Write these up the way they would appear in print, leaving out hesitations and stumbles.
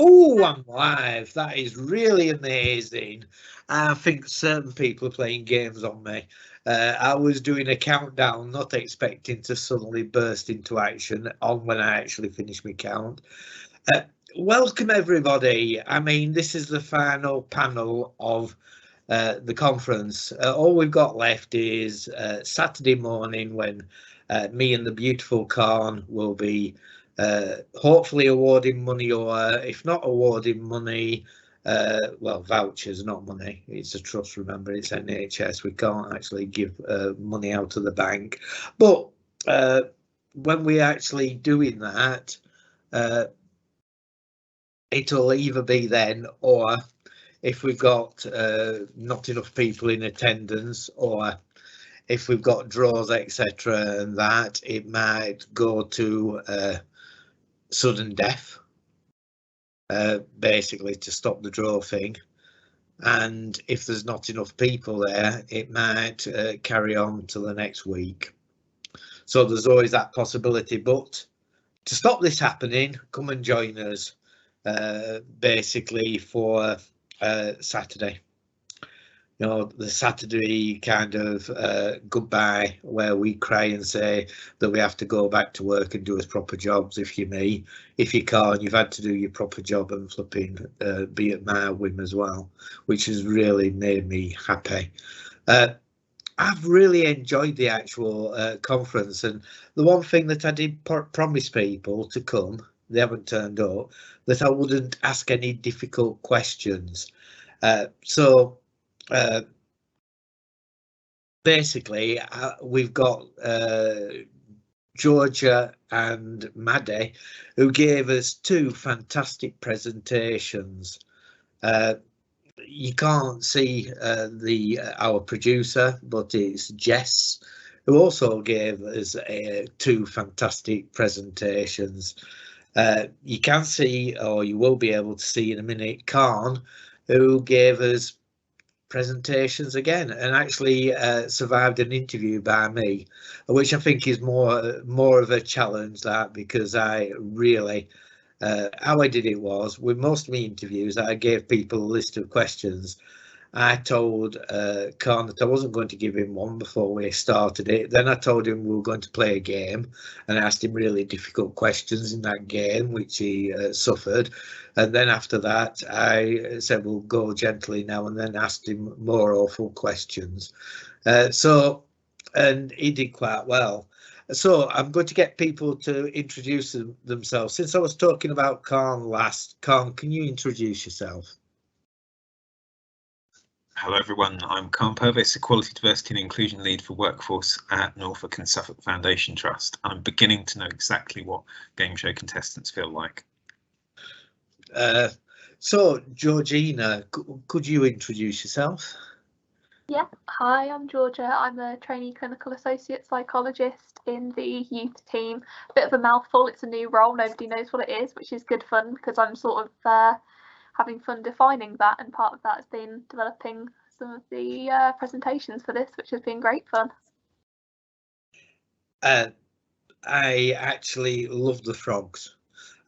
Oh, I'm live. That is really amazing. I think certain people are playing games on me. I was doing a countdown, not expecting to suddenly burst into action on when I actually finish my count. Uh, Welcome, everybody. I mean, this is the final panel of the conference. All we've got left is Saturday morning when me and the beautiful Khan will be hopefully awarding money, or if not awarding money, well, vouchers, not money. It's a trust, remember, it's NHS. We can't actually give money out of the bank. But when we're actually doing that, it'll either be then, or if we've got not enough people in attendance, or if we've got draws, etc., and that, it might go to sudden death, basically to stop the draw thing. And if there's not enough people there, it might carry on to the next week. So there's always that possibility. But to stop this happening, come and join us basically for Saturday. You know, the Saturday kind of goodbye, where we cry and say that we have to go back to work and do us proper jobs. If you're me, if you can't, you've had to do your proper job and flipping be at my whim as well, which has really made me happy. I've really enjoyed the actual conference, and the one thing that I did promise people to come, they haven't turned up, that I wouldn't ask any difficult questions. Basically, we've got Georgia and Maddie, who gave us two fantastic presentations. You can't see our producer, but it's Jess, who also gave us two fantastic presentations. You can see, or you will be able to see in a minute, Khan, who gave us presentations again, and actually survived an interview by me, which I think is more of a challenge, that, because I really how I did it was, with most of my interviews, I gave people a list of questions. I told Khan that I wasn't going to give him one before we started it. Then I told him we were going to play a game, and I asked him really difficult questions in that game, which he suffered. And then after that, I said we'll go gently now, and then asked him more awful questions. And he did quite well. So I'm going to get people to introduce themselves. Since I was talking about Khan last, Khan, can you introduce yourself? Hello everyone, I'm Khan Purvis, Equality, Diversity and Inclusion Lead for Workforce at Norfolk and Suffolk Foundation Trust. I'm beginning to know exactly what game show contestants feel like. So Georgina, could you introduce yourself? Yeah, hi, I'm Georgia. I'm a trainee clinical associate psychologist in the youth team. Bit of a mouthful, it's a new role, nobody knows what it is, which is good fun because I'm sort of having fun defining that, and part of that has been developing some of the presentations for this, which has been great fun. I actually love the frogs.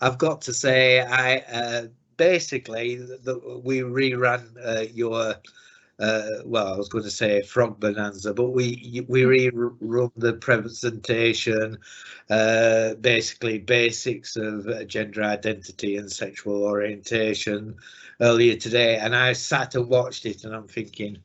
I've got to say, I basically we reran your well, I was going to say frog bonanza, but we rerun the presentation, basically basics of gender identity and sexual orientation, earlier today, and I sat and watched it, and I'm thinking,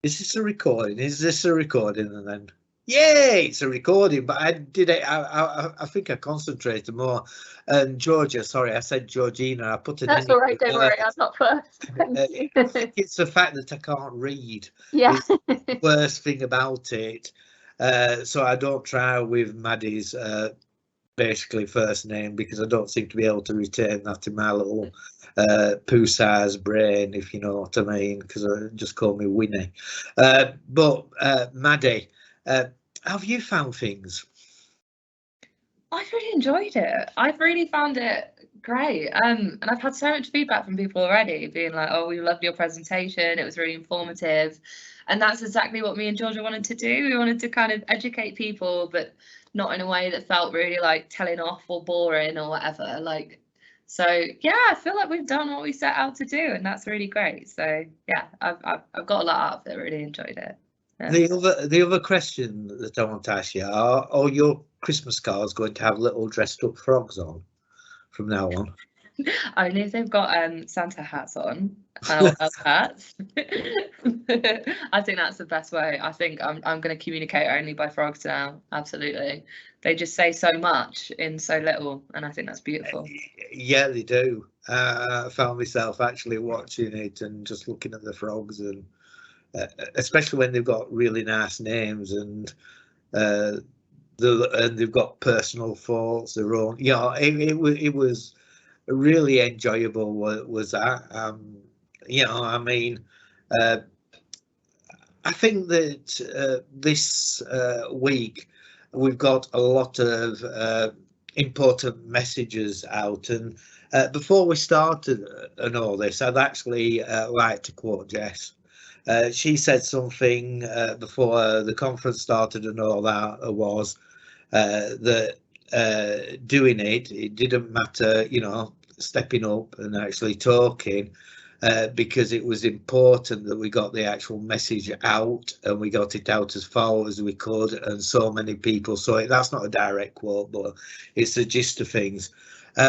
is this a recording? Is this a recording? And then, yay, it's a recording. But I did it. I think I concentrated more. And Georgia, sorry, I said Georgina. I put it. That's all right. Don't worry, I'm not first. I think it's the fact that I can't read. Yeah. It's the worst thing about it. So I don't try with Maddie's basically first name, because I don't seem to be able to retain that in my little poo-sized brain, if you know what I mean, because I just call me Winnie. But Maddie, have you found things? I've really enjoyed it. I've really found it great. And I've had so much feedback from people already, being like, oh, we loved your presentation, it was really informative. And that's exactly what me and Georgia wanted to do. We wanted to kind of educate people, but not in a way that felt really like telling off or boring or whatever. Like, So yeah, I feel like we've done what we set out to do, and that's really great. So yeah, I've got a lot out of it. Really enjoyed it. The other question that I want to ask you, are all your Christmas cards going to have little dressed up frogs on from now on? Only if they've got Santa hats on or elf hats. I think that's the best way. I think I'm going to communicate only by frogs now. Absolutely, they just say so much in so little, and I think that's beautiful. Yeah, they do. I found myself actually watching it and just looking at the frogs, and especially when they've got really nice names and they've got personal thoughts, their own. It was really enjoyable. Was that? I mean, I think that this week we've got a lot of important messages out, and before we started and all this, I'd actually like to quote Jess. She said something before the conference started and all that was that doing it didn't matter, stepping up and actually talking, because it was important that we got the actual message out, and we got it out as far as we could, and so many people saw it. That's not a direct quote, but it's the gist of things,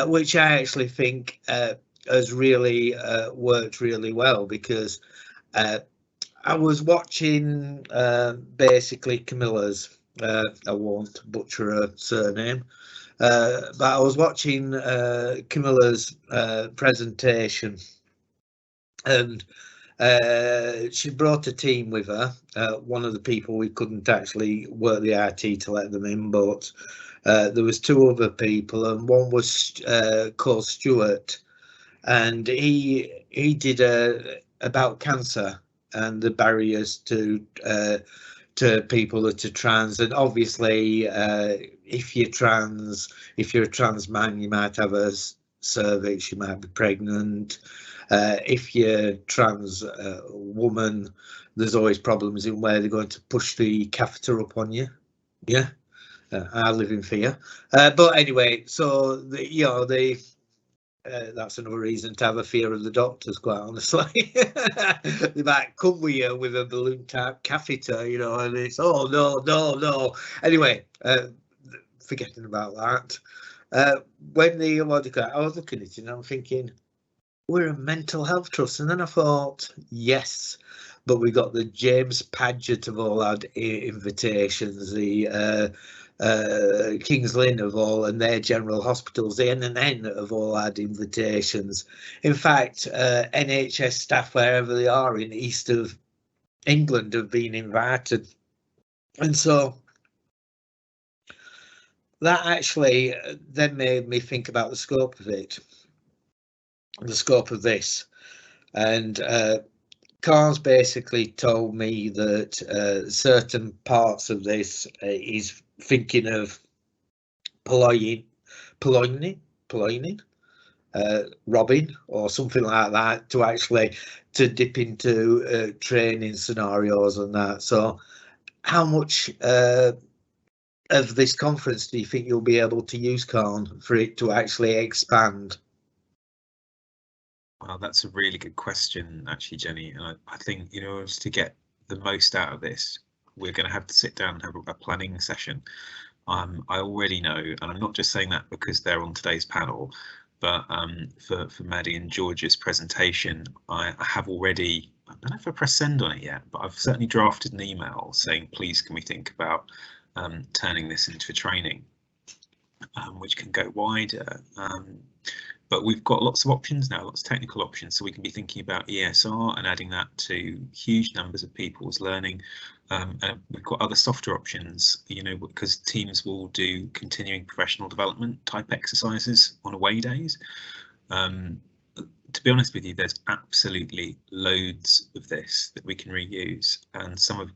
which I actually think has really worked really well, because I was watching basically Camilla's, I won't butcher her surname, but I was watching Camilla's presentation, and she brought a team with her. One of the people, we couldn't actually work the IT to let them in, but there was two other people, and one was called Stuart, and he did about cancer and the barriers to people that are trans. And obviously if you're a trans man, you might have a cervix, you might be pregnant. If you're trans woman, there's always problems in where they're going to push the catheter up on you. Yeah, I live in fear. But anyway, so that's another reason to have a fear of the doctors, quite honestly. They might come with you with a balloon type catheter, and it's, oh no. Anyway, forgetting about that. I was looking at it and I'm thinking, we're a mental health trust, and then I thought, yes, but we got the James Paget have all had invitations, the King's Lynn have all, and their general hospitals, the NNN have all had invitations. In fact, NHS staff, wherever they are in east of England, have been invited. And so that actually then made me think about the scope of it, the scope of this. And Carl's basically told me that certain parts of this is thinking of Poloying, robbing or something like that, to dip into training scenarios and that. So how much of this conference do you think you'll be able to use, Carl, for it to actually expand? Well, that's a really good question, actually, Jenny. And I think, in order to get the most out of this, we're going to have to sit down and have a planning session. I already know, and I'm not just saying that because they're on today's panel, but for Maddie and George's presentation, I have already, I don't know if I pressed send on it yet, but I've certainly drafted an email saying, please, can we think about turning this into a training, which can go wider. But we've got lots of options now, lots of technical options, so we can be thinking about ESR and adding that to huge numbers of people's learning. And we've got other softer options, because teams will do continuing professional development type exercises on away days. To be honest with you, there's absolutely loads of this that we can reuse, and some of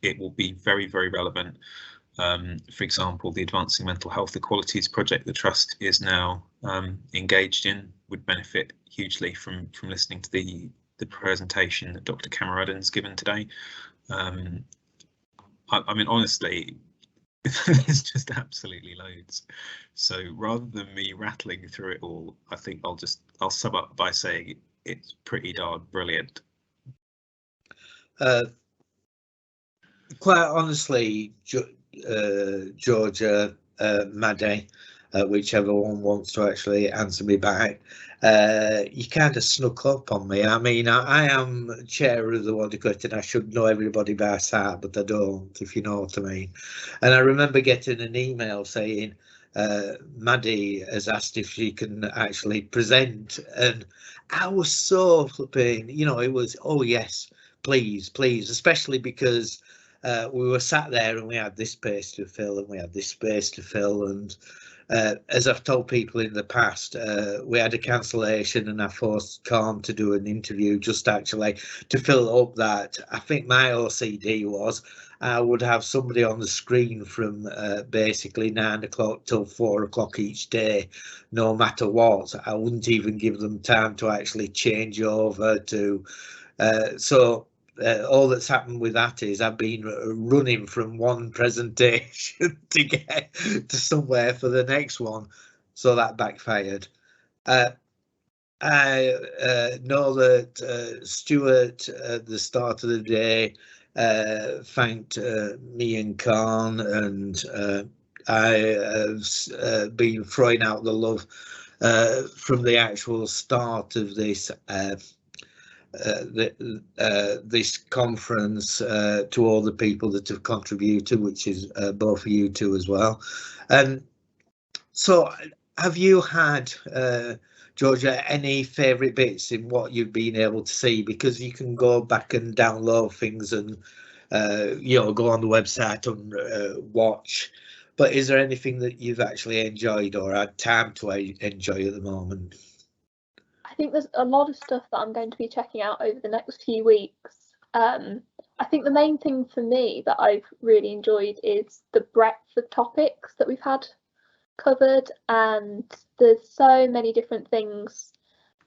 it will be very, very relevant. For example, the Advancing Mental Health Equalities project the Trust is now engaged in would benefit hugely from listening to the presentation that Dr. Cameraden's given today. I mean, honestly, There's just absolutely loads. So rather than me rattling through it all, I think I'll sum up by saying it's pretty darn brilliant. Quite honestly, Georgia, Maddie, whichever one wants to actually answer me back, you kind of snuck up on me. I mean, I am chair of the Waddicut and I should know everybody by heart, but I don't, if you know what I mean. And I remember getting an email saying, Maddie has asked if she can actually present, and I was so flipping, you know, it was, oh yes, please, please, especially because we were sat there and we had this space to fill and we had this space to fill, and as I've told people in the past, we had a cancellation and I forced Carm to do an interview just actually to fill up that. I think my OCD was I would have somebody on the screen from basically 9 o'clock till 4 o'clock each day, no matter what. I wouldn't even give them time to actually change over to all that's happened with that is I've been running from one presentation to get to somewhere for the next one, so that backfired. I know that Stuart at the start of the day thanked me and Khan, and I have been throwing out the love from the actual start of this this conference to all the people that have contributed, which is both of you two as well. So have you had, Georgia, any favourite bits in what you've been able to see? Because you can go back and download things and you know, go on the website and watch, but is there anything that you've actually enjoyed or had time to enjoy at the moment? I think there's a lot of stuff that I'm going to be checking out over the next few weeks. I think the main thing for me that I've really enjoyed is the breadth of topics that we've had covered, and there's so many different things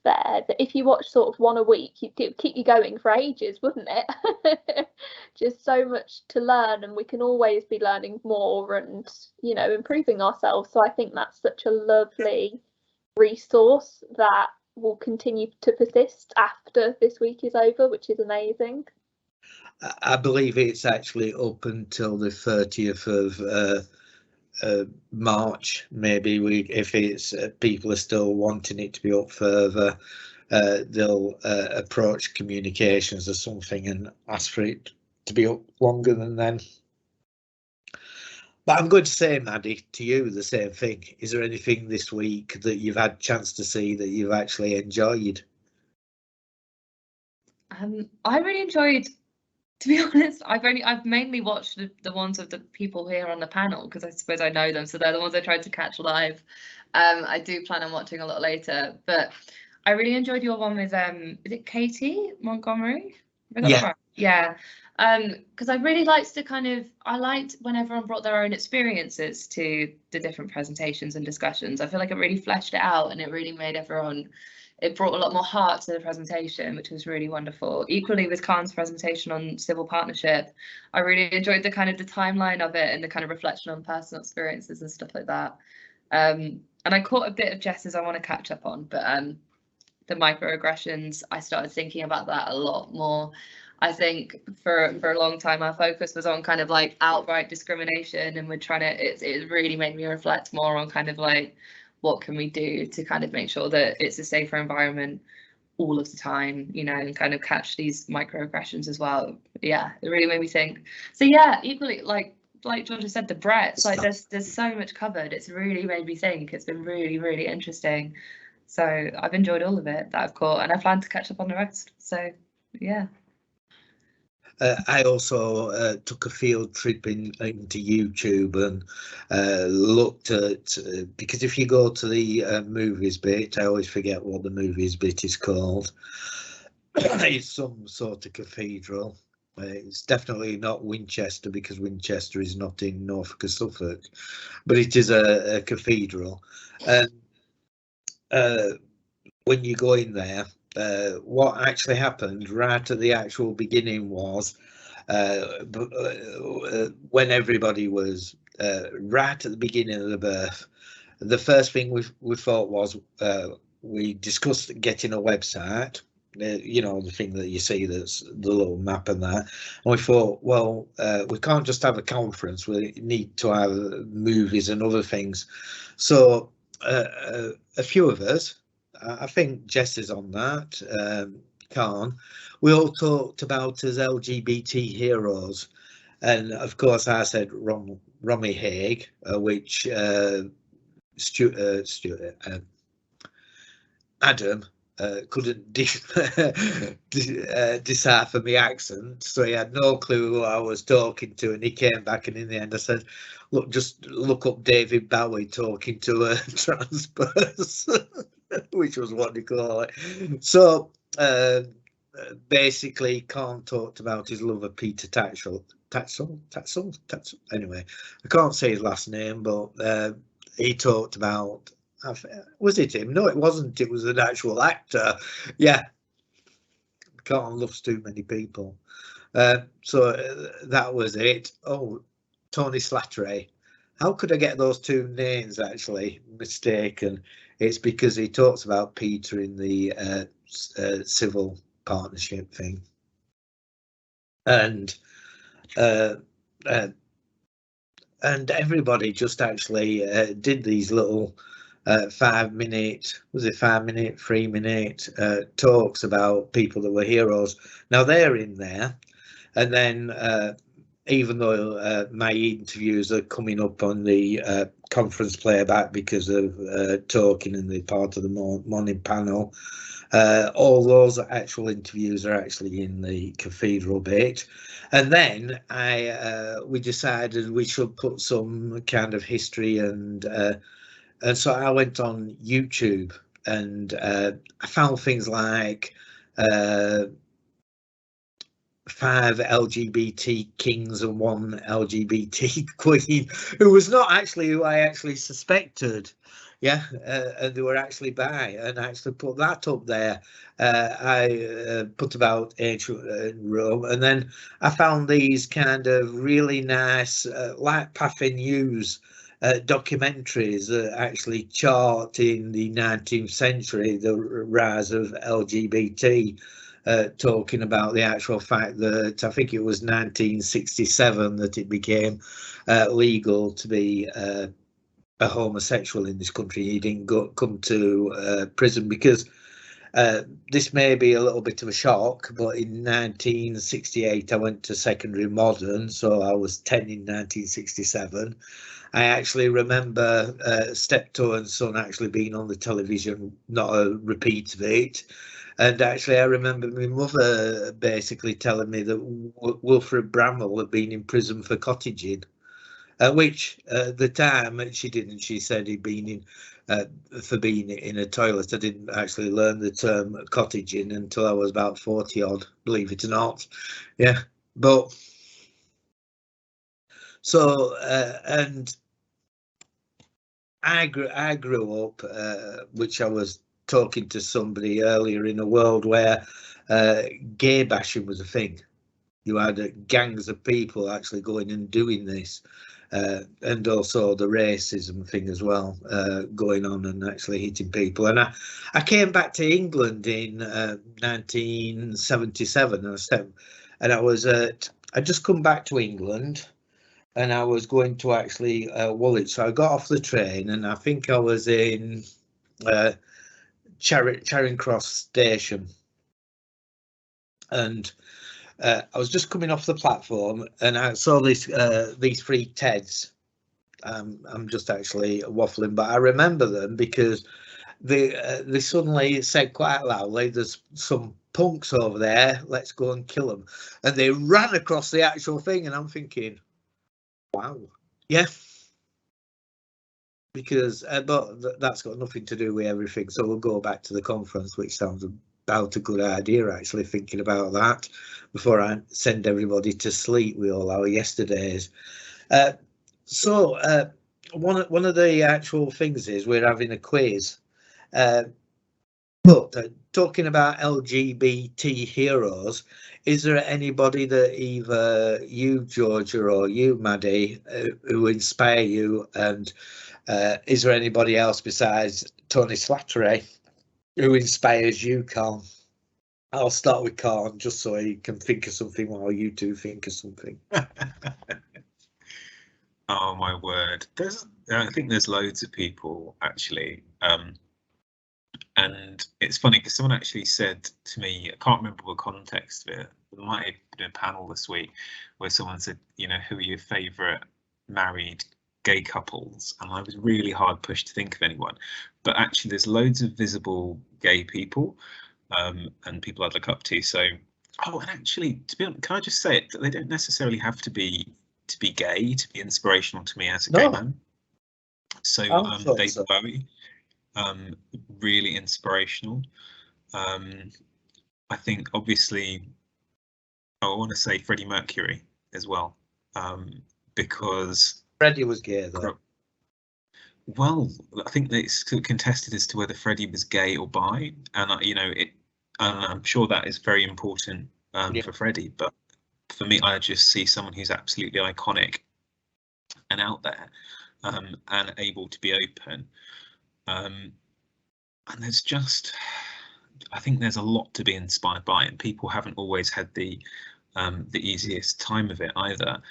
there that if you watch sort of one a week, it would keep you going for ages, wouldn't it? Just so much to learn, and we can always be learning more and, you know, improving ourselves. So I think that's such a lovely resource that will continue to persist after this week is over, which is amazing. I believe it's actually up until the 30th of March, maybe. If it's people are still wanting it to be up further, they'll approach communications or something and ask for it to be up longer than then. But I'm going to say, Maddie, to you the same thing. Is there anything this week that you've had a chance to see that you've actually enjoyed? I really enjoyed, to be honest, I've mainly watched the ones of the people here on the panel because I suppose I know them, so they're the ones I tried to catch live. I do plan on watching a lot later, but I really enjoyed your one with is it Katie Montgomery? Yeah. Yeah. Because I really liked I liked when everyone brought their own experiences to the different presentations and discussions. I feel like it really fleshed it out and it really made it brought a lot more heart to the presentation, which was really wonderful. Equally with Khan's presentation on civil partnership, I really enjoyed the kind of the timeline of it and the kind of reflection on personal experiences and stuff like that. And I caught a bit of Jess's I want to catch up on, but the microaggressions, I started thinking about that a lot more. I think for a long time our focus was on kind of like outright discrimination, and we're trying to, it really made me reflect more on kind of like what can we do to kind of make sure that it's a safer environment all of the time, you know, and kind of catch these microaggressions as well. Yeah, it really made me think. So yeah, equally like Georgia said, the breadth, like there's so much covered. It's really made me think. It's been really, really interesting. So I've enjoyed all of it that I've caught, and I plan to catch up on the rest. So yeah. I also took a field trip into YouTube and looked at, because if you go to the movies bit, I always forget what the movies bit is called. It's some sort of cathedral. It's definitely not Winchester, because Winchester is not in Norfolk or Suffolk, but it is a cathedral. And when you go in there, what actually happened right at the actual beginning was when everybody was right at the beginning of the birth. The first thing we thought was we discussed getting a website. You know, the thing that you see, that's the little map and that. And we thought, well, we can't just have a conference. We need to have movies and other things. So a few of us, I think Jess is on that, Khan, we all talked about as LGBT heroes. And of course, I said Romy Haig, which Adam couldn't decipher my accent, so he had no clue who I was talking to, and he came back, and in the end I said, look, just look up David Bowie talking to a trans person, which was what they call it. So basically, Khan talked about his love of Peter Tatchell. Anyway, I can't say his last name, but he talked about, was it him? No, it wasn't. It was an actual actor. Yeah, Khan loves too many people. So that was it. Oh, Tony Slattery. How could I get those two names actually mistaken? It's because he talks about Peter in the civil partnership thing. And everybody just actually did these little 5 minute, was it 5 minute, 3 minute talks about people that were heroes. Now they're in there, and then even though my interviews are coming up on the conference playback because of talking in the part of the morning panel, all those actual interviews are actually in the cathedral bit. And then we decided we should put some kind of history, and so I went on YouTube, and I found things like 5 LGBT kings and 1 LGBT queen, who was not actually who I actually suspected. Yeah, and they were actually bi, and I actually put that up there. I put about ancient Rome, and then I found these kind of really nice, like Pathy News documentaries that actually chart in the 19th century the rise of LGBT. Talking about the actual fact that I think it was 1967 that it became legal to be a homosexual in this country. He didn't come to prison because this may be a little bit of a shock, but in 1968 I went to secondary modern, so I was 10 in 1967. I actually remember Steptoe and Son actually being on the television, not a repeat of it. And actually, I remember my mother basically telling me that Wilfred Bramwell had been in prison for cottaging, which at the time she didn't. She said he'd been in for being in a toilet. I didn't actually learn the term cottaging until I was about 40 odd, believe it or not. Yeah, but so and I grew up, which I was talking to somebody earlier, in a world where gay bashing was a thing. You had gangs of people actually going and doing this, and also the racism thing as well, going on and actually hitting people. And I came back to England in 1977, and I just come back to England, and I was going to actually Woolwich. So I got off the train, and I think I was in Charing Cross station, and I was just coming off the platform, and I saw these 3 Teds. I'm just actually waffling, but I remember them because they suddenly said quite loudly, "There's some punks over there, let's go and kill them," and they ran across the actual thing, and I'm thinking, wow, yeah. Because but that's got nothing to do with everything, so we'll go back to the conference, which sounds about a good idea, actually, thinking about that before I send everybody to sleep with all our yesterdays. So one of the actual things is we're having a quiz. But talking about LGBT heroes, is there anybody that either you, Georgia, or you, Maddie, who inspire you? And is there anybody else besides Tony Slattery who inspires you, Carl? I'll start with Carl just so he can think of something while you two think of something. Oh my word! I think there's loads of people actually, and it's funny because someone actually said to me, I can't remember the context of it. There might have been a panel this week where someone said, you know, who are your favourite married gay couples? And I was really hard pushed to think of anyone, but actually there's loads of visible gay people, and people I'd look up to. So, oh, and actually, to be honest, can I just say it? They don't necessarily have to be gay to be inspirational to me as a gay man. So David Bowie, really inspirational. I think obviously I want to say Freddie Mercury as well, because Freddie was gay though. Well, I think that it's contested as to whether Freddie was gay or bi, and you know, I'm sure that is very important for Freddie, but for me, I just see someone who's absolutely iconic and out there, and able to be open. And there's just, I think there's a lot to be inspired by, and people haven't always had the easiest time of it either.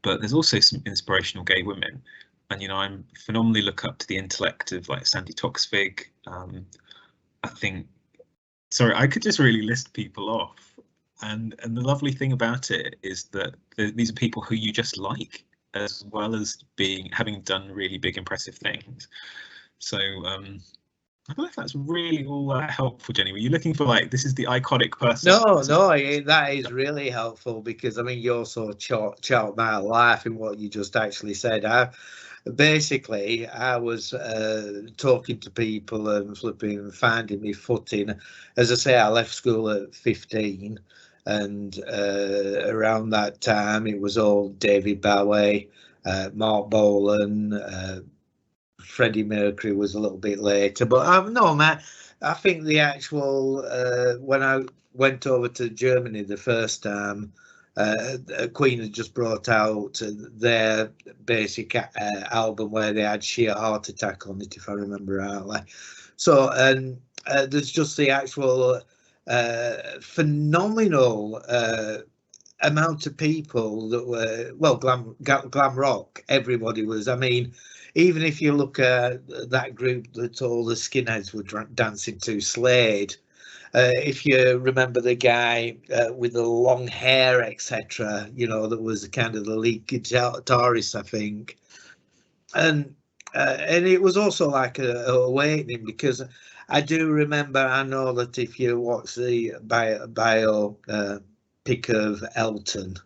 But there's also some inspirational gay women, and you know, I'm phenomenally look up to the intellect of like Sandy Toksvig. I think, sorry, I could just really list people off. And the lovely thing about it is that these are people who you just like, as well as having done really big, impressive things. So I don't know if that's really all that helpful, Jenny. Were you looking for like, this is the iconic person? No, that is really helpful, because I mean, you're so chart my life in what you just actually said. I was talking to people and finding me footing. As I say, I left school at 15, and around that time it was all David Bowie, Mark Bolan, Freddie Mercury was a little bit later, but no, man, I think the actual when I went over to Germany the first time, Queen had just brought out their basic album where they had Sheer Heart Attack on it, if I remember rightly. So, and there's just the actual phenomenal amount of people that were, well, glam rock. Everybody was. I mean, even if you look at that group that all the skinheads were dancing to, Slade. If you remember the guy with the long hair, etc., you know, that was kind of the lead guitarist, I think, and it was also like a awakening, because I do remember. I know that if you watch the bio pic of Elton,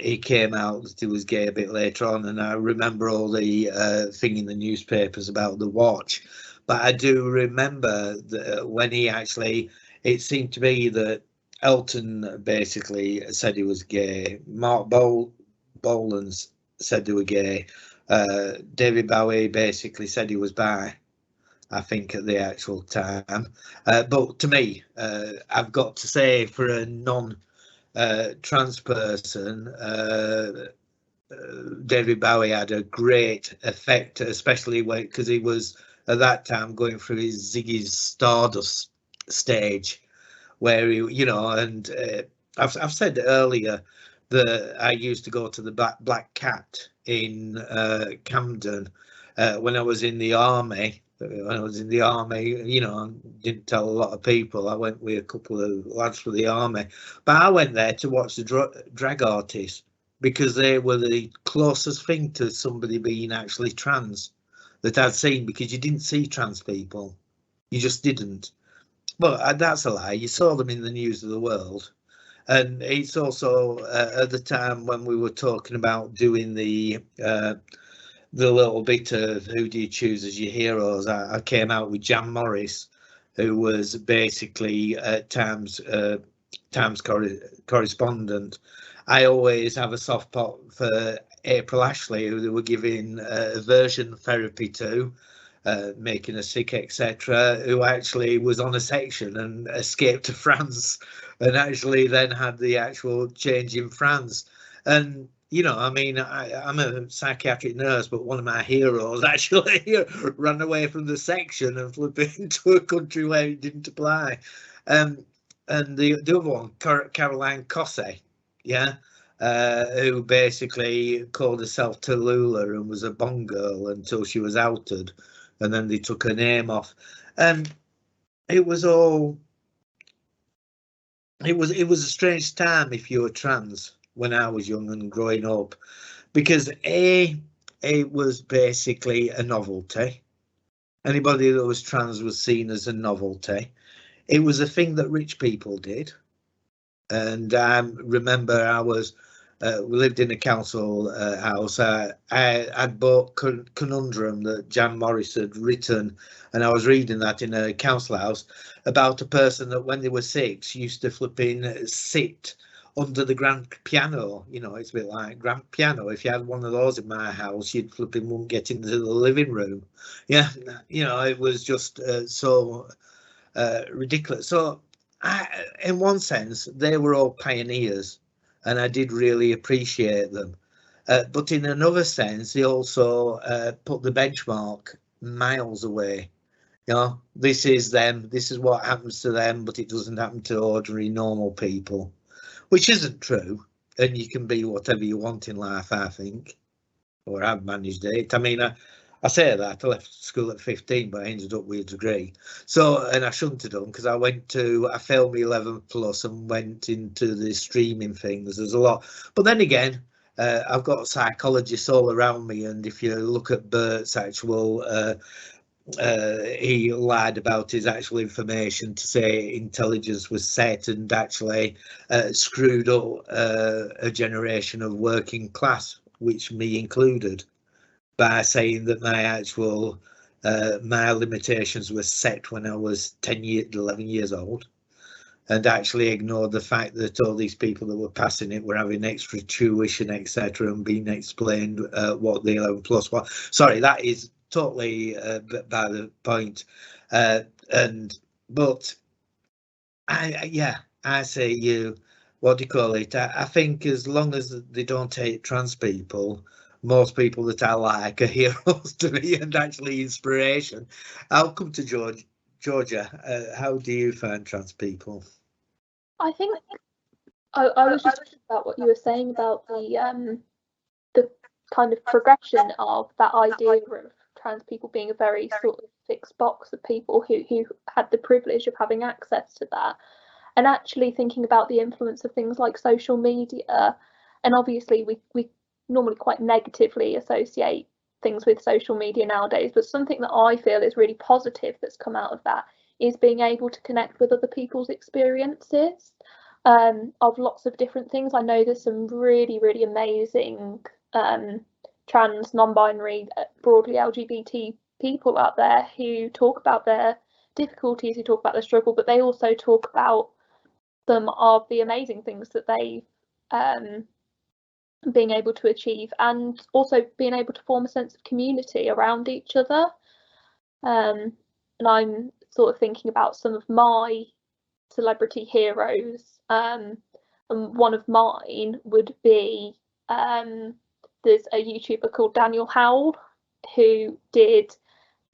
he came out that he was gay a bit later on, and I remember all the thing in the newspapers about the watch. But I do remember that when he actually, it seemed to be that Elton basically said he was gay. Mark Bolan said they were gay. David Bowie basically said he was bi, I think, at the actual time. But to me, I've got to say, for a non-trans person, David Bowie had a great effect, especially because he was at that time going through his Ziggy Stardust stage, where he, you know, and I've said earlier that I used to go to the Black Cat in Camden when I was in the army. When I was in the army, you know, I didn't tell a lot of people. I went with a couple of lads for the army, but I went there to watch the drag artists, because they were the closest thing to somebody being actually trans that I'd seen, because you didn't see trans people, you just didn't. But that's a lie. You saw them in the news of the world. And it's also at the time when we were talking about doing the little bit of who do you choose as your heroes, I came out with Jan Morris, who was basically Times correspondent. I always have a soft spot for April Ashley, who they were giving aversion therapy to, making her sick, etc., who actually was on a section and escaped to France, and actually then had the actual change in France. And you know, I mean, I'm a psychiatric nurse, but one of my heroes actually ran away from the section and flew into a country where it didn't apply. And the other one, Caroline Cossey, yeah, who basically called herself Tallulah and was a Bond girl until she was outed, and then they took her name off. And it was all, it was a strange time if you were trans when I was young and growing up, because it was basically a novelty. Anybody that was trans was seen as a novelty. It was a thing that rich people did. And I remember I was, we lived in a council house. I'd bought Conundrum that Jan Morris had written, and I was reading that in a council house about a person that when they were 6 used to flipping sit under the grand piano. You know, it's a bit like grand piano. If you had one of those in my house, you'd flipping wouldn't get into the living room. Yeah, you know, it was just so ridiculous. So in one sense, they were all pioneers, and I did really appreciate them. But in another sense, they also put the benchmark miles away. You know, this is them, this is what happens to them, but it doesn't happen to ordinary normal people, which isn't true. And you can be whatever you want in life, I think, or I've managed it. I mean, I say that I left school at 15, but I ended up with a degree. So, and I shouldn't have done, because I failed my 11 plus and went into the streaming things. There's a lot, but then again, I've got psychologists all around me, and if you look at Bert's actual, he lied about his actual information to say intelligence was set, and actually screwed up a generation of working class, which me included, by saying that my actual my limitations were set when I was 11 years old, and actually ignored the fact that all these people that were passing it were having extra tuition, etc., and being explained what the 11 plus was. Sorry, that is totally by the point. But I say what do you call it? I think as long as they don't hate trans people, most people that I like are heroes to me and actually inspiration. I'll come to Georgia. How do you find trans people? I think I was just thinking about what you were saying about the kind of progression of that idea of trans people being a very sort of fixed box of people who had the privilege of having access to that, and actually thinking about the influence of things like social media. And obviously we normally quite negatively associate things with social media nowadays, but something that I feel is really positive that's come out of that is being able to connect with other people's experiences of lots of different things. I know there's some really, really amazing trans, non-binary, broadly LGBT people out there who talk about their difficulties, who talk about their struggle, but they also talk about some of the amazing things that they've being able to achieve, and also being able to form a sense of community around each other. And I'm sort of thinking about some of my celebrity heroes, and one of mine would be there's a YouTuber called Daniel Howell who did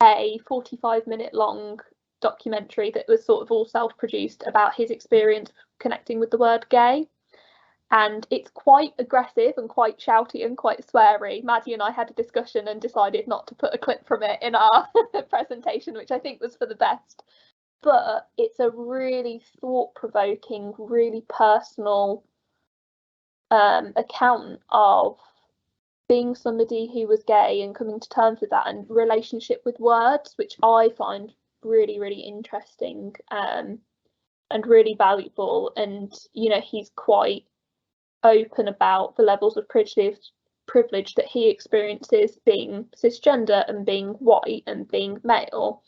a 45-minute long documentary that was sort of all self-produced about his experience connecting with the word gay. And it's quite aggressive and quite shouty and quite sweary. Maddie and I had a discussion and decided not to put a clip from it in our presentation, which I think was for the best. But it's a really thought-provoking, really personal account of being somebody who was gay and coming to terms with that, and relationship with words, which I find really, really interesting and really valuable. And, you know, he's quite open about the levels of privilege that he experiences being cisgender and being white and being male,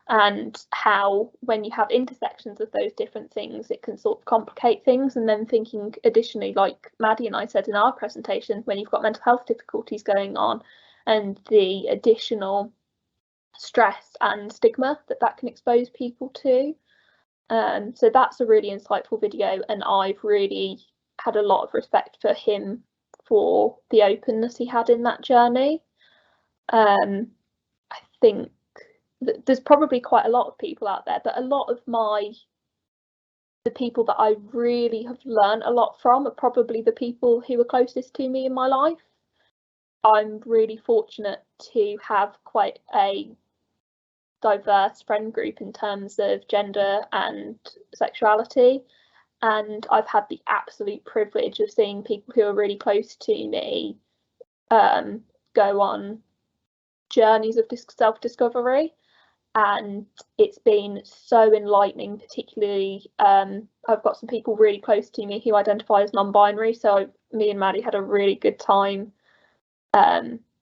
and how when you have intersections of those different things it can sort of complicate things. And then thinking additionally, like Maddie and I said in our presentation, when you've got mental health difficulties going on and the additional stress and stigma that can expose people to. So that's a really insightful video, and I've really had a lot of respect for him for the openness he had in that journey. I think that there's probably quite a lot of people out there, but a lot of the people that I really have learned a lot from are probably the people who are closest to me in my life. I'm really fortunate to have quite a diverse friend group in terms of gender and sexuality, and I've had the absolute privilege of seeing people who are really close to me go on journeys of self-discovery, and it's been so enlightening. Particularly I've got some people really close to me who identify as non-binary, so me and Maddie had a really good time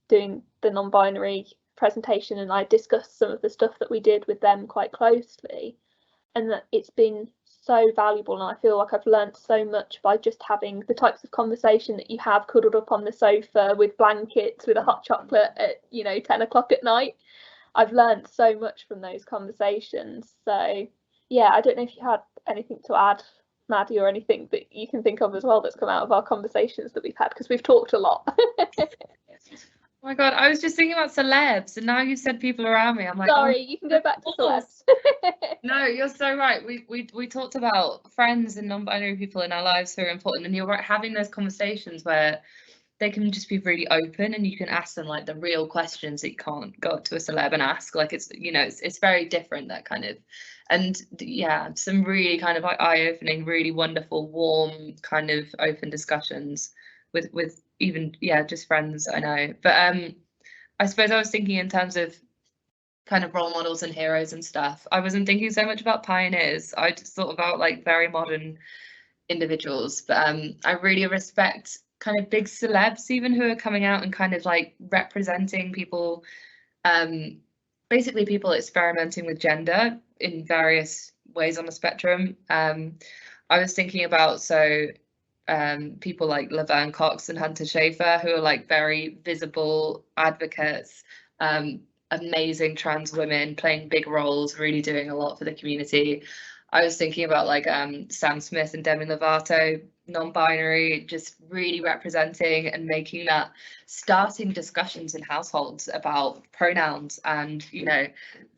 doing the non-binary presentation, and I discussed some of the stuff that we did with them quite closely, and that it's been so valuable, and I feel like I've learned so much by just having the types of conversation that you have cuddled up on the sofa with blankets with a hot chocolate at 10 o'clock at night. I've learned so much from those conversations. So yeah, I don't know if you had anything to add, Maddie, or anything that you can think of as well that's come out of our conversations that we've had, because we've talked a lot. Oh my God, I was just thinking about celebs, and now you've said people around me. I'm like, sorry, oh, you can go back to celebs. No, you're so right. We talked about friends and non-binary people in our lives who are important, and you're right, having those conversations where they can just be really open, and you can ask them like the real questions that you can't go up to a celeb and ask. Like it's very different, that kind of, and yeah, some really kind of like eye-opening, really wonderful, warm, kind of open discussions with even just friends I know. But I suppose I was thinking in terms of kind of role models and heroes and stuff. I wasn't thinking so much about pioneers. I just thought about like very modern individuals. But I really respect kind of big celebs even who are coming out and kind of like representing people, basically people experimenting with gender in various ways on the spectrum. I was thinking about people like Laverne Cox and Hunter Schafer, who are like very visible advocates, amazing trans women playing big roles, really doing a lot for the community. I was thinking about like Sam Smith and Demi Lovato, non-binary, just really representing and making that, starting discussions in households about pronouns and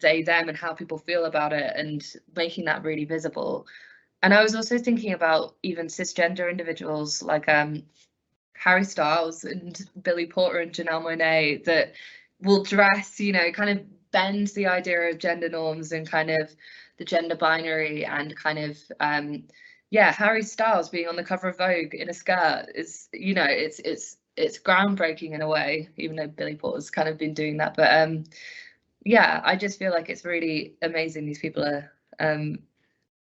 they, them, and how people feel about it, and making that really visible. And I was also thinking about even cisgender individuals like Harry Styles and Billy Porter and Janelle Monáe that will dress, kind of bend the idea of gender norms and kind of the gender binary, and kind of Harry Styles being on the cover of Vogue in a skirt is, it's groundbreaking in a way, even though Billy Porter's kind of been doing that. But I just feel like it's really amazing these people are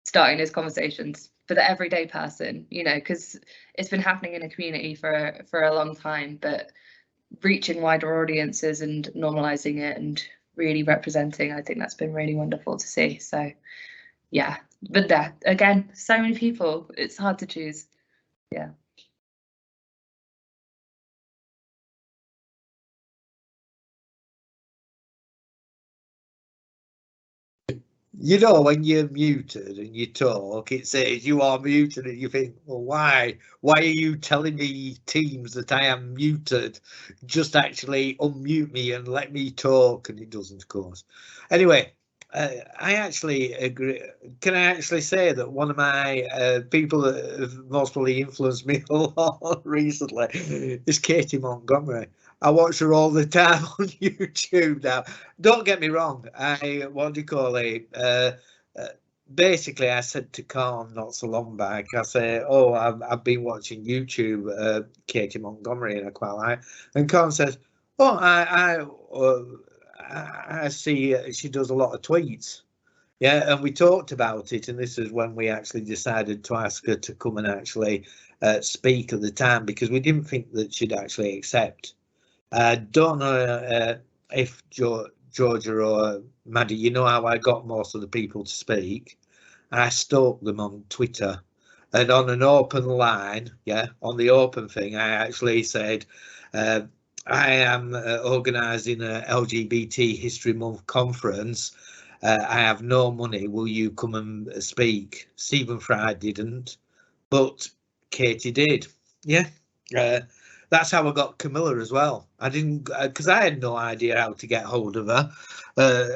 starting those conversations for the everyday person, because it's been happening in a community for a long time, but reaching wider audiences and normalizing it and really representing, I think that's been really wonderful to see. So yeah, but there again, so many people, it's hard to choose. Yeah. When you're muted and you talk, it says you are muted, and you think, well, why? Why are you telling me, Teams, that I am muted? Just actually unmute me and let me talk. And it doesn't, of course. Anyway, I actually agree. Can I actually say that one of my people that have mostly influenced me a lot recently is Katie Montgomery. I watch her all the time on YouTube now. Don't get me wrong. Basically, I said to Khan not so long back, I say, oh, I've been watching YouTube, Katie Montgomery, and I quite like. And Khan says, oh, I see she does a lot of tweets. Yeah, and we talked about it, and this is when we actually decided to ask her to come and actually speak at the time, because we didn't think that she'd actually accept. I don't know if Georgia or Maddie, you know how I got most of the people to speak. I stalked them on Twitter, and on an open line, on the open thing, I actually said, I am organising a LGBT History Month Conference. I have no money. Will you come and speak? Stephen Fry didn't, but Katie did. Yeah. That's how I got Camilla as well. I didn't, because I had no idea how to get hold of her.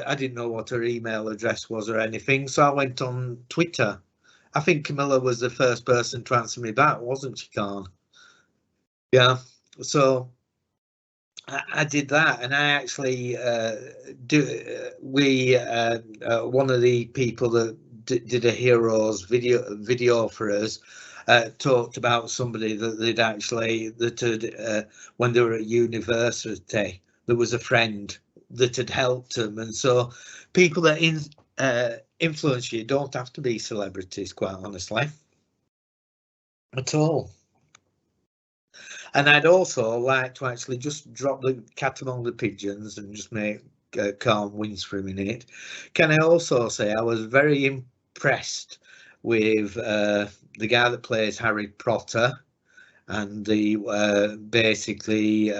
I didn't know what her email address was or anything, so I went on Twitter. I think Camilla was the first person to answer me back, wasn't she, Khan? Yeah, so I did that, and I actually one of the people that did a heroes video for us talked about somebody that they'd actually when they were at university, there was a friend that had helped them, and so people that influence you don't have to be celebrities, quite honestly, at all. And I'd also like to actually just drop the cat among the pigeons and just make calm wince for a minute. Can I also say I was very impressed with the guy that plays Harry Potter and the basically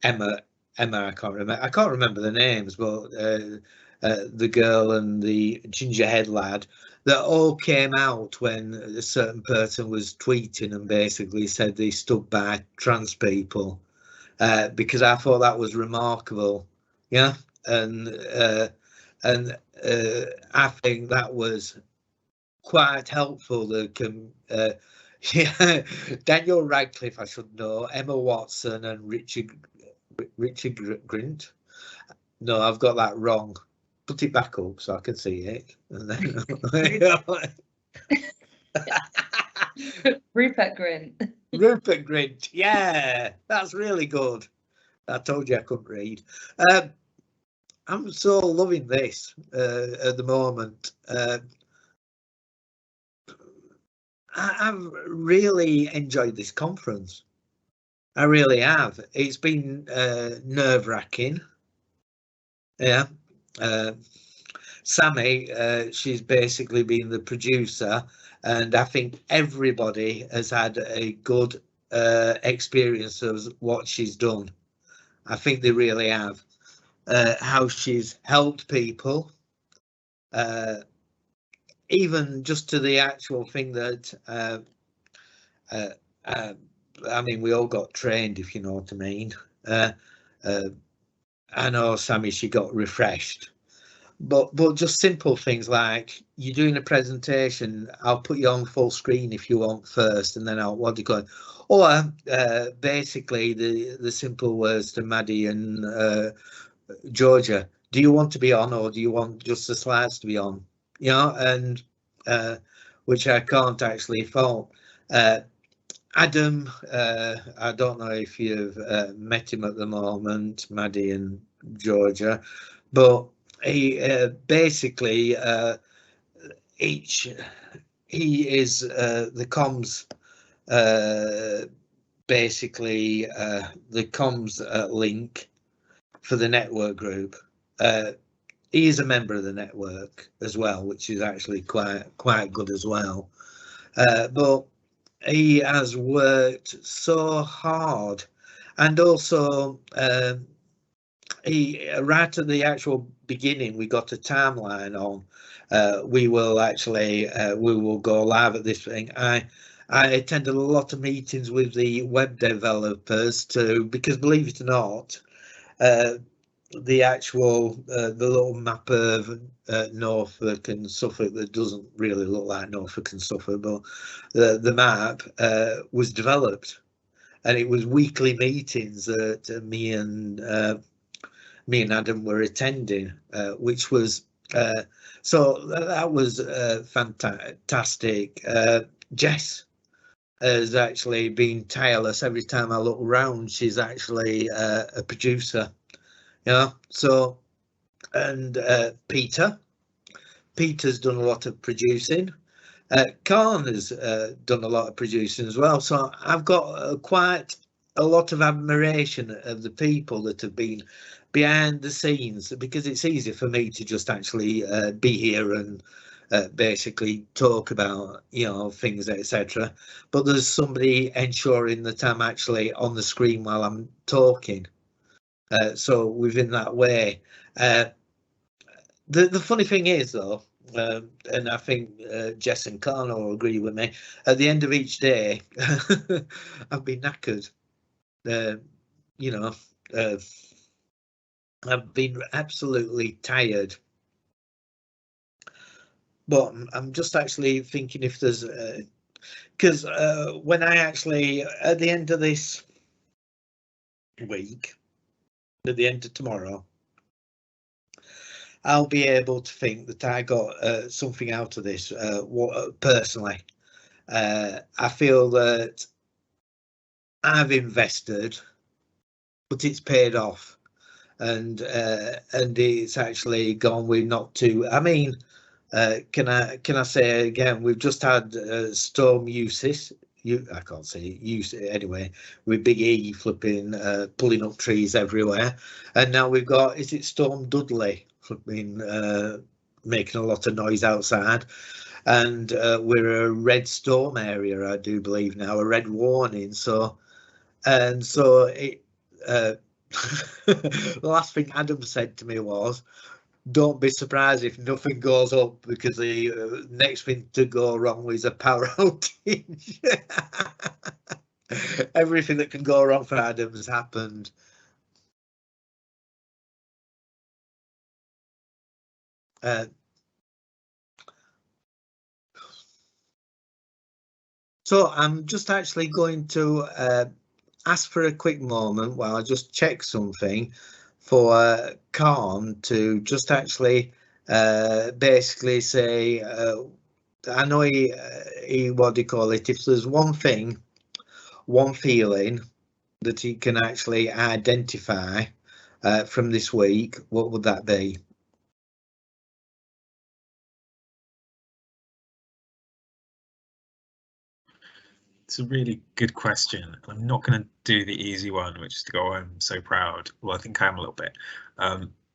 Emma. I can't remember the names, but the girl and the gingerhead lad, that all came out when a certain person was tweeting and basically said they stood by trans people, because I thought that was remarkable. Yeah, and I think that was quite helpful. Yeah, Daniel Radcliffe, I should know, Emma Watson and Richard Grint. No, I've got that wrong. Put it back up so I can see it. And then Rupert Grint. Rupert Grint, yeah, that's really good. I told you I couldn't read. I'm so loving this at the moment. I've really enjoyed this conference. I really have. It's been nerve-wracking. Yeah. Sammy, she's basically been the producer, and I think everybody has had a good experience of what she's done. I think they really have. How she's helped people, even just to the actual thing that I mean, we all got trained, if you know what I mean. I know Sammy, she got refreshed, but just simple things like you're doing a presentation, I'll put you on full screen if you want first, and then what do you call it? Or basically the simple words to Maddie and Georgia, do you want to be on, or do you want just the slides to be on? You know, and which I can't actually fault. Adam, I don't know if you've met him at the moment, Maddie and Georgia, but he basically he is the comms, basically the comms link for the network group. He is a member of the network as well, which is actually quite good as well. But he has worked so hard, and also he right at the actual beginning we got a timeline on. We will go live at this thing. I attended a lot of meetings with the web developers too, because believe it or not, the actual the little map of Norfolk and Suffolk that doesn't really look like Norfolk and Suffolk, but the map was developed, and it was weekly meetings that me and Adam were attending, which was so that was fantastic. Jess has actually been tireless. Every time I look around, she's actually a producer. Yeah, so, and Peter's done a lot of producing. Khan has done a lot of producing as well. So I've got quite a lot of admiration of the people that have been behind the scenes, because it's easy for me to just actually be here and basically talk about, you know, things, etc. But there's somebody ensuring that I'm actually on the screen while I'm talking. So within that way, the funny thing is though, and I think Jess and Carla will agree with me, at the end of each day, I've been knackered. You know, I've been absolutely tired. But I'm just actually thinking if there's, because when I actually, at the end of this week, at the end of tomorrow, I'll be able to think that I got something out of this. Personally, I feel that I've invested, but it's paid off, and it's actually gone with not too. I mean, can I say again? We've just had Storm Eustace. I can't say use anyway. With Big E flipping, pulling up trees everywhere, and now we've got, is it Storm Dudley flipping, making a lot of noise outside, and we're a red storm area, I do believe now, a red warning. So, and so it. The last thing Adam said to me was, don't be surprised if nothing goes up, because the next thing to go wrong is a power outage. Everything that can go wrong for Adam has happened. So I'm just actually going to ask for a quick moment while I just check something for Khan to just actually basically say, I know he what do you call it, if there's one thing, one feeling that he can actually identify from this week, what would that be? It's a really good question. I'm not going to do the easy one, which is to go, I'm so proud. Well, I think I am a little bit.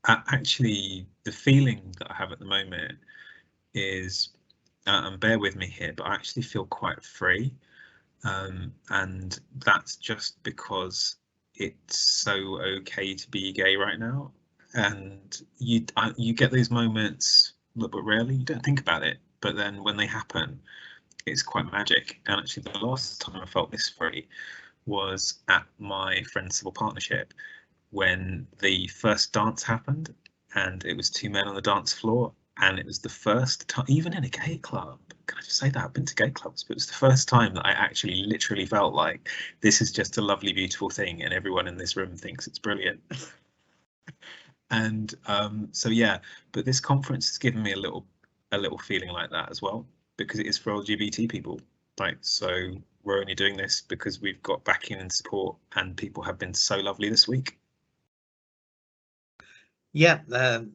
Actually, the feeling that I have at the moment is, and bear with me here, but I actually feel quite free. And that's just because it's so okay to be gay right now. And you get those moments, but rarely, you don't think about it. But then when they happen, it's quite magic. And actually the last time I felt this free was at my friend's civil partnership, when the first dance happened, and it was two men on the dance floor, and it was the first time, even in a gay club, can I just say that? I've been to gay clubs, but it was the first time that I actually literally felt like this is just a lovely, beautiful thing, and everyone in this room thinks it's brilliant. And so yeah, but this conference has given me a little feeling like that as well, because it is for LGBT people. Like, so we're only doing this because we've got backing and support, and people have been so lovely this week. Yeah, I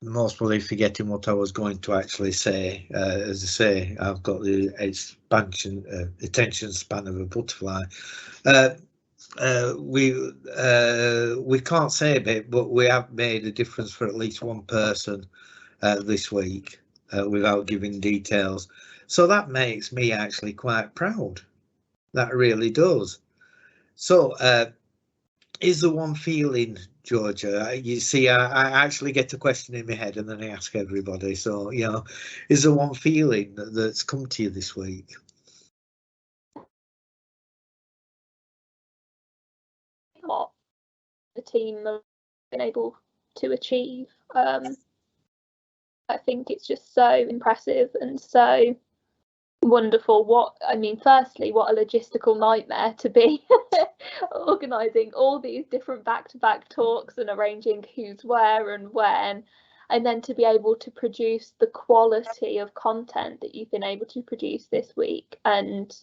most probably forgetting what I was going to actually say. As I say, I've got the attention span of a butterfly. We can't say a bit, but we have made a difference for at least one person this week, without giving details. So that makes me actually quite proud. That really does. So is the one feeling, Georgia, you see, I actually get a question in my head and then I ask everybody. So, you know, is there one feeling that's come to you this week? What the team have been able to achieve. I think it's just so impressive and so wonderful. Firstly, what a logistical nightmare to be organising all these different back-to-back talks and arranging who's where and when, and then to be able to produce the quality of content that you've been able to produce this week. And,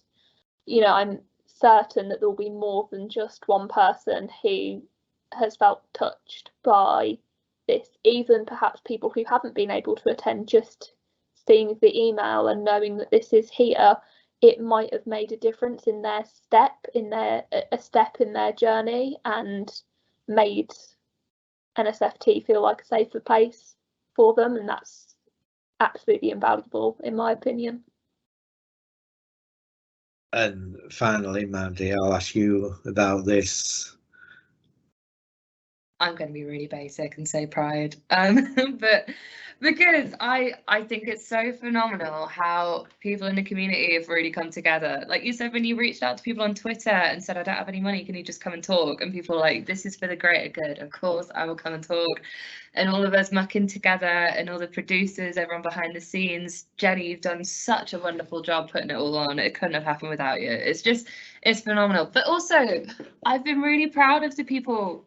you know, I'm certain that there'll be more than just one person who has felt touched by this, even perhaps people who haven't been able to attend, just seeing the email and knowing that this is here, it might have made a difference in their step in their journey, and made NSFT feel like a safer place for them, and that's absolutely invaluable in my opinion. And finally, Mandy, I'll ask you about this. I'm going to be really basic and say pride, but because I think it's so phenomenal how people in the community have really come together. Like you said, when you reached out to people on Twitter and said, I don't have any money, can you just come and talk? And people are like, this is for the greater good. Of course, I will come and talk. And all of us mucking together, and all the producers, everyone behind the scenes. Jenny, you've done such a wonderful job putting it all on. It couldn't have happened without you. It's phenomenal. But also, I've been really proud of the people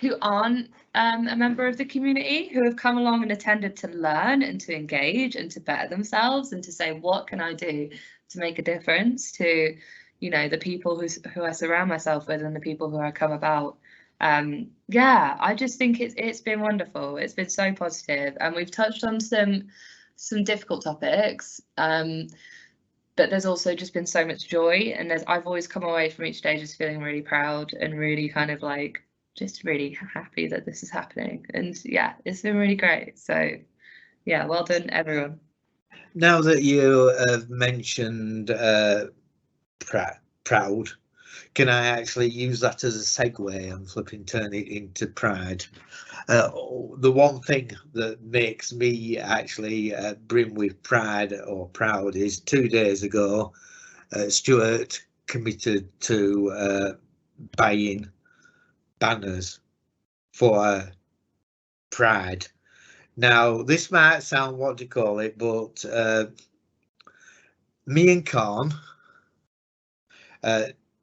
who aren't a member of the community, who have come along and attended to learn and to engage and to better themselves and to say, what can I do to make a difference to, you know, the people who I surround myself with and the people who I come about. Yeah, I just think it's been wonderful. It's been so positive, and we've touched on some difficult topics. But there's also just been so much joy, and I've always come away from each day just feeling really proud and really kind of like just really happy that this is happening. And yeah, it's been really great. So yeah, well done everyone. Now that you have mentioned proud, can I actually use that as a segue and turn it into pride? The one thing that makes me actually brim with pride or proud is 2 days ago, Stuart committed to buying banners for pride. Now, this might sound, what do you call it, but me and Con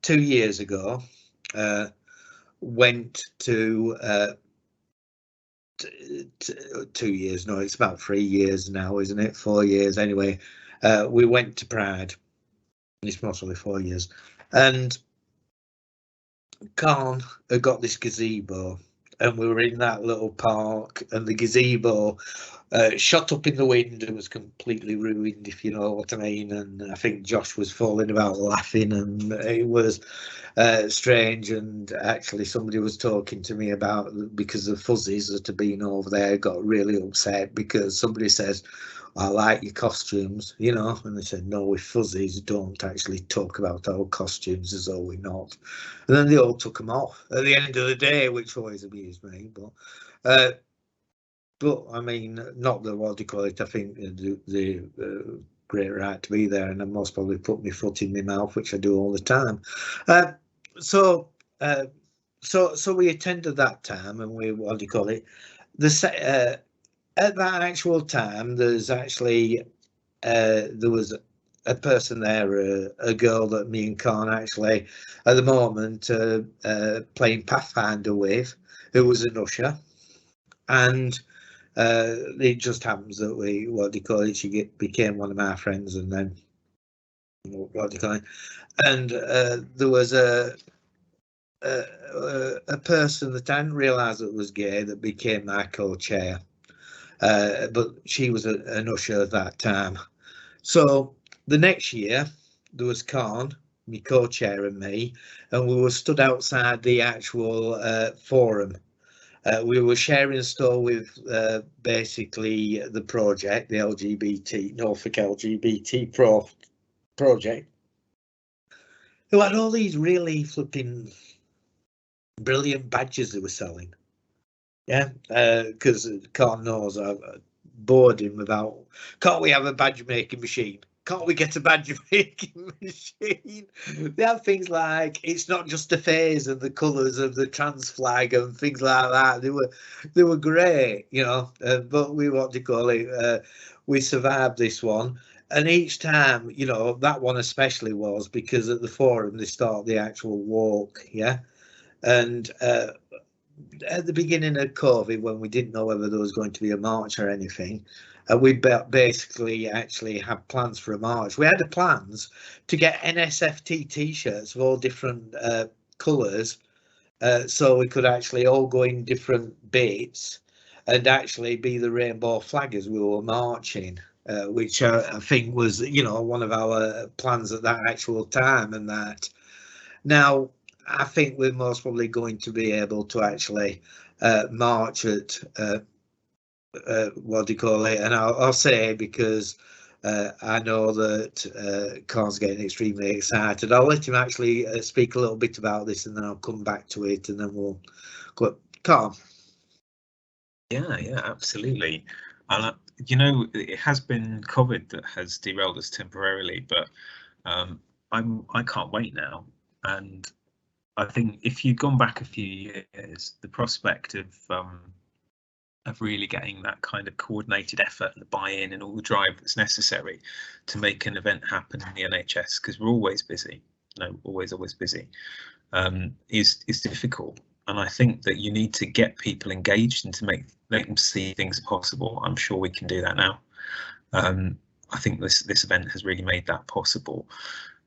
2 years ago went to 2 years, no, it's about 3 years now, isn't it? 4 years anyway. We went to Pride. It's mostly 4 years, and Con had got this gazebo, and we were in that little park, and the gazebo shot up in the wind and was completely ruined, if you know what I mean. And I think Josh was falling about laughing, and it was strange. And actually somebody was talking to me about, because the fuzzies that have been over there got really upset because somebody says, I like your costumes, you know, and they said, no, we fuzzies don't actually talk about our costumes as though we're not. And then they all took them off at the end of the day, which always amused me. But I mean, not the, what do you call it, I think the great right to be there, and I most probably put my foot in my mouth, which I do all the time. So we attended that time, and we, what do you call it, at that actual time, there's actually there was a person there, a girl that me and Khan actually at the moment playing Pathfinder with, who was an usher, and it just happens that we, what do you call it, she became one of my friends, and then what do you call it, and there was a person that I didn't realise that was gay that became my co-chair. But she was an usher at that time. So the next year there was Khan, my co-chair, and me, and we were stood outside the actual forum. We were sharing a store with basically the project, the LGBT, Norfolk LGBT project, who had all these really flipping brilliant badges they were selling. Yeah, because Khan knows I've bored him about, can't we have a badge making machine? Can't we get a badge making machine? They have things like, it's not just a phase and the colours of the trans flag and things like that. They were great, you know. But we, what do you call it? We survived this one, and each time, you know, that one especially was because at the forum they start the actual walk, yeah, and at the beginning of COVID, when we didn't know whether there was going to be a march or anything, we basically actually had plans for a march. We had plans to get NSFT t-shirts of all different colours, so we could actually all go in different bits and actually be the rainbow flag as we were marching, which I think was, you know, one of our plans at that actual time. And that now, I think we're most probably going to be able to actually march at what do you call it? And I'll say, because I know that Carl's getting extremely excited. I'll let him actually speak a little bit about this, and then I'll come back to it, and then we'll go. Carl. Yeah, absolutely. And you know, it has been COVID that has derailed us temporarily, but I can't wait now. And I think if you'd gone back a few years, the prospect of really getting that kind of coordinated effort and the buy-in and all the drive that's necessary to make an event happen in the NHS, because we're always busy, always busy, is difficult. And I think that you need to get people engaged and to make them see things possible. I'm sure we can do that now. I think this event has really made that possible.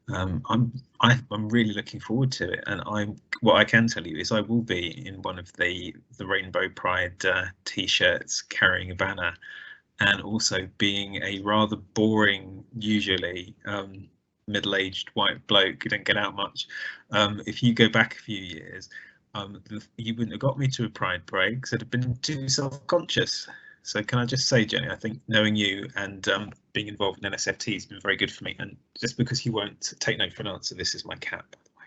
I'm really looking forward to it, and what I can tell you is I will be in one of the Rainbow Pride t-shirts, carrying a banner, and also being a rather boring, usually middle-aged white bloke who don't get out much. If you go back a few years, you wouldn't have got me to a Pride parade because I'd have been too self-conscious. So can I just say, Jenny, I think knowing you and being involved in NSFT has been very good for me. And just because you won't take no for an answer, this is my cat, by the way.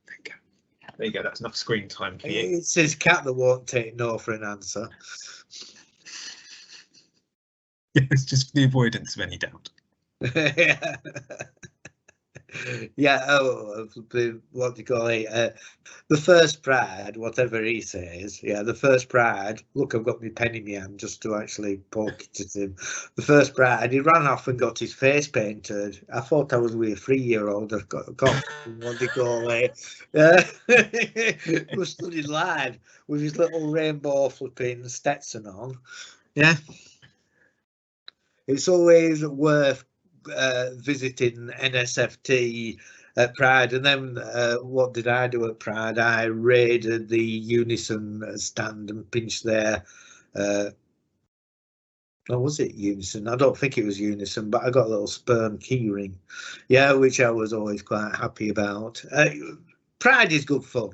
There you go. There you go. That's enough screen time for you. It's his cat that won't take no for an answer. It's just the avoidance of any doubt. Yeah, what do you call it? The first Pride, whatever he says. Yeah, the first Pride. Look, I've got my pen in my hand just to actually poke it at him. The first Pride, he ran off and got his face painted. I thought I was with a 3-year-old. I've got what do you call it? He was stood lad with his little rainbow flipping Stetson on. Yeah, it's always worth visiting NSFT at Pride. And then what did I do at Pride? I raided the Unison stand and pinched their or was it Unison? I don't think it was Unison, but I got a little sperm keyring, yeah, which I was always quite happy about. Pride is good fun,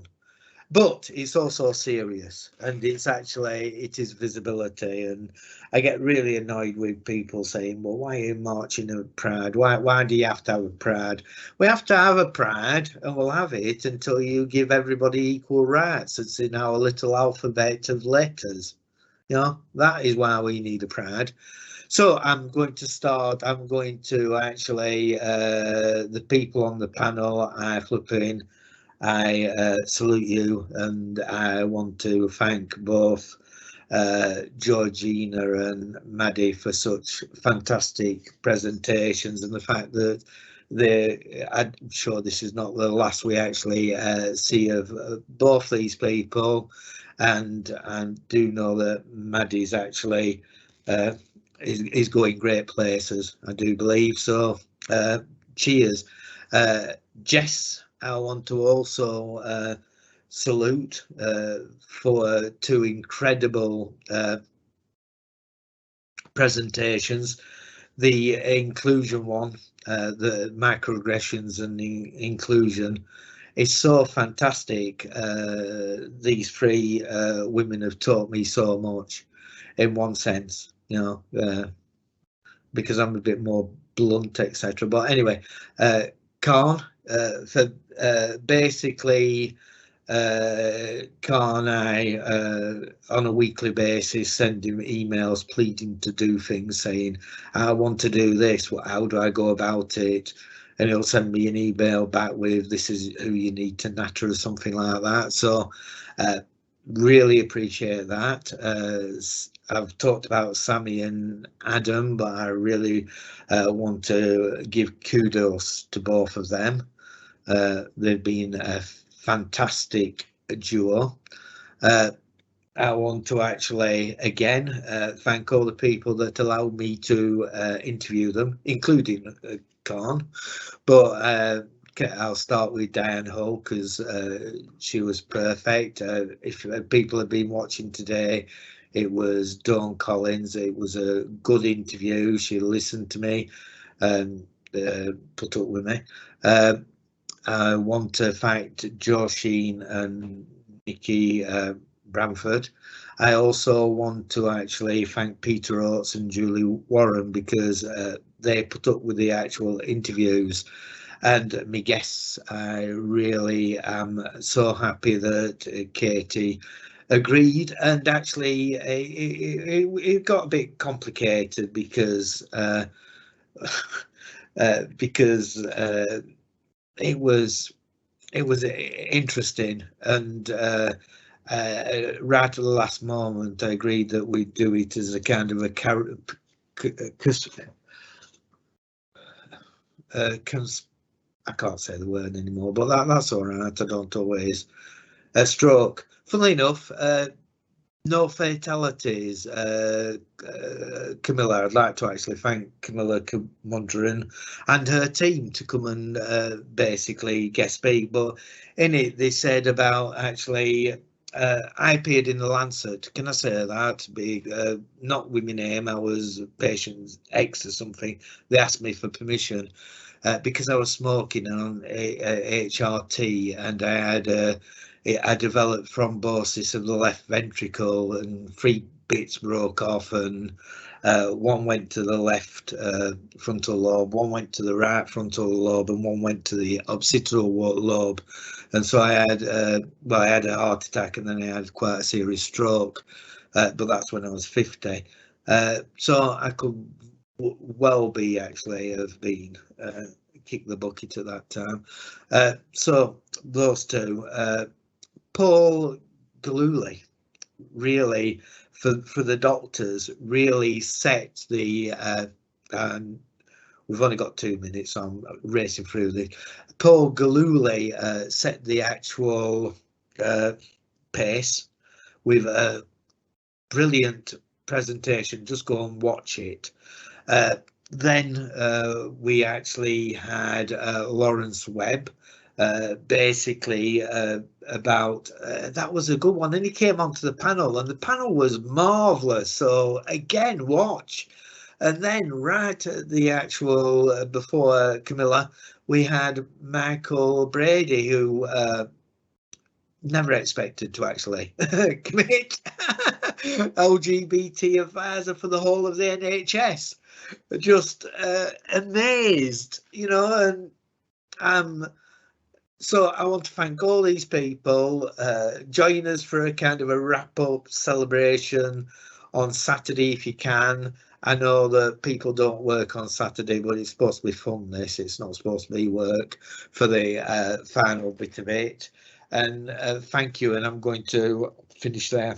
but it's also serious, and it is visibility. And I get really annoyed with people saying, well, why are you marching at Pride? Why do you have to have a Pride? We have to have a Pride, and we'll have it until you give everybody equal rights. It's in our little alphabet of letters. You know, that is why we need a Pride. So I'm going to actually, the people on the panel, I salute you, and I want to thank both Georgina and Maddie for such fantastic presentations, and the fact that I'm sure this is not the last we actually see of both these people, and do know that Maddie's actually is going great places, I do believe. So cheers. Jess, I want to also salute for 2 incredible presentations. The inclusion one, the microaggressions and the inclusion, is so fantastic. These 3 women have taught me so much in one sense, you know, because I'm a bit more blunt, etc. But anyway, Khan, for basically Khan, I on a weekly basis send him emails pleading to do things, saying I want to do this, how do I go about it? And he'll send me an email back with this is who you need to natter or something like that. So really appreciate that. I've talked about Sammy and Adam, but I really want to give kudos to both of them. They've been a fantastic duo. I want to actually again thank all the people that allowed me to interview them, including Khan. But I'll start with Diane Hull, because she was perfect. If people have been watching today, it was Dawn Collins. It was a good interview. She listened to me and put up with me. I want to thank Joe Sheen and Nikki Bramford. I also want to actually thank Peter Oates and Julie Warren, because they put up with the actual interviews and my guests. I really am so happy that Katie agreed, and actually it got a bit complicated because it was interesting, and right at the last moment I agreed that we'd do it as a kind of a I can't say the word anymore, but that's all right. I don't always stroke. Funnily enough, no fatalities. Camilla, I'd like to actually thank Camilla Mondrian and her team to come and basically guest speak. But in it, they said about actually, I appeared in the Lancet. Can I say that? Not with my name. I was patient X or something. They asked me for permission because I was smoking on HRT, and I developed thrombosis of the left ventricle, and 3 bits broke off, and one went to the left frontal lobe, one went to the right frontal lobe, and one went to the occipital lobe. And so I had a heart attack, and then I had quite a serious stroke, but that's when I was 50. So I could well be actually have been kicked the bucket at that time. So those two. Paul Galuli really, for the doctors, really set the we've only got 2 minutes, so I'm racing through this. Paul Galuli set the actual pace with a brilliant presentation. Just go and watch it. Then we actually had Lawrence Webb, basically about that was a good one, and he came onto the panel, and the panel was marvelous. So again, watch. And then right at the actual before Camilla, we had Michael Brady, who never expected to actually commit LGBT affairs for the whole of the NHS. Just amazed, you know. And so I want to thank all these people. Join us for a kind of a wrap-up celebration on Saturday if you can. I know that people don't work on Saturday, but it's supposed to be fun, this. It's not supposed to be work for the final bit of it. And thank you, and I'm going to finish there.